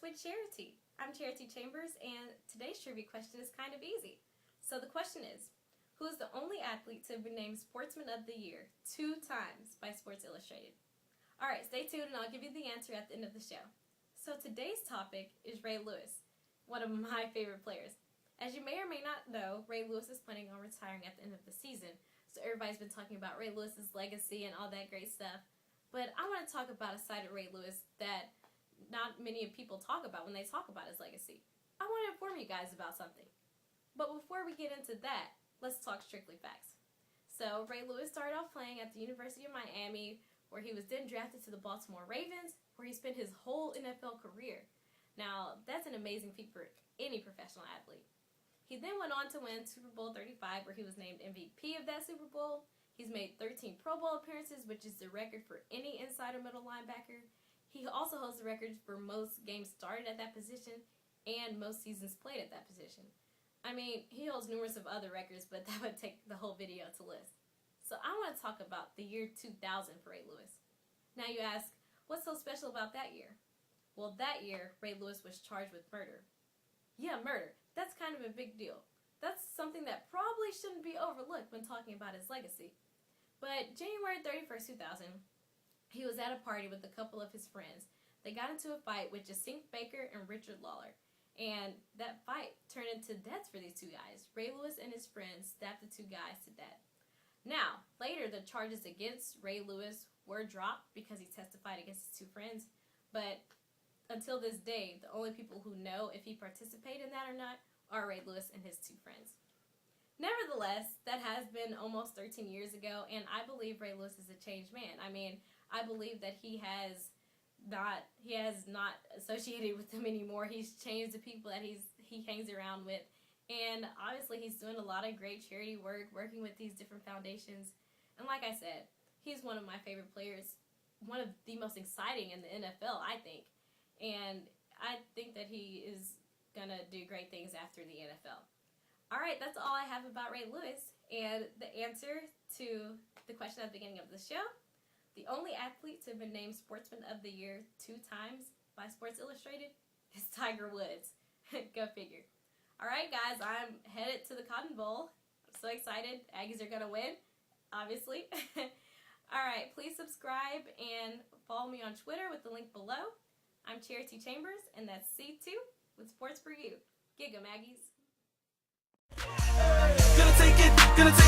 with Charity. I'm Charity Chambers, and today's trivia question is kind of easy. So the question is, who is the only athlete to have been named Sportsman of the Year 2 times by Sports Illustrated? Alright, stay tuned and I'll give you the answer at the end of the show. So today's topic is Ray Lewis, one of my favorite players. As you may or may not know, Ray Lewis is planning on retiring at the end of the season, so everybody's been talking about Ray Lewis's legacy and all that great stuff. But I want to talk about a side of Ray Lewis that not many people talk about when they talk about his legacy. I want to inform you guys about something. But before we get into that, let's talk strictly facts. So Ray Lewis started off playing at the University of Miami, where he was then drafted to the Baltimore Ravens, where he spent his whole NFL career. Now, that's an amazing feat for any professional athlete. He then went on to win Super Bowl 35, where he was named MVP of that Super Bowl. He's made 13 Pro Bowl appearances, which is the record for any inside or middle linebacker. He also holds the record for most games started at that position and most seasons played at that position. I mean, he holds numerous of other records, but that would take the whole video to list. So I want to talk about the year 2000 for Ray Lewis. Now you ask, what's so special about that year? Well, that year, Ray Lewis was charged with murder. Yeah, murder. That's kind of a big deal. That's something that probably shouldn't be overlooked when talking about his legacy. But January 31st, 2000, he was at a party with a couple of his friends. They got into a fight with Jacinthe Baker and Richard Lawler. And that fight turned into deaths for these two guys. Ray Lewis and his friends stabbed the two guys to death. Now, later the charges against Ray Lewis were dropped because he testified against his two friends. But until this day, the only people who know if he participated in that or not are Ray Lewis and his two friends. Nevertheless, that has been almost 13 years ago, and I believe Ray Lewis is a changed man. I mean, I believe that he has not associated with them anymore. He's changed the people that he hangs around with, and obviously he's doing a lot of great charity work, working with these different foundations. And like I said, he's one of my favorite players, one of the most exciting in the NFL, I think. And I think that he is gonna do great things after the NFL. Alright, that's all I have about Ray Lewis, and the answer to the question at the beginning of the show: the only athlete to have been named Sportsman of the Year 2 times by Sports Illustrated is Tiger Woods. Go figure. Alright guys, I'm headed to the Cotton Bowl. I'm so excited. Aggies are gonna win, obviously. Alright, please subscribe and follow me on Twitter with the link below. I'm Charity Chambers, and that's C2 with Sports for You. Gig 'em, Aggies. Gonna take it.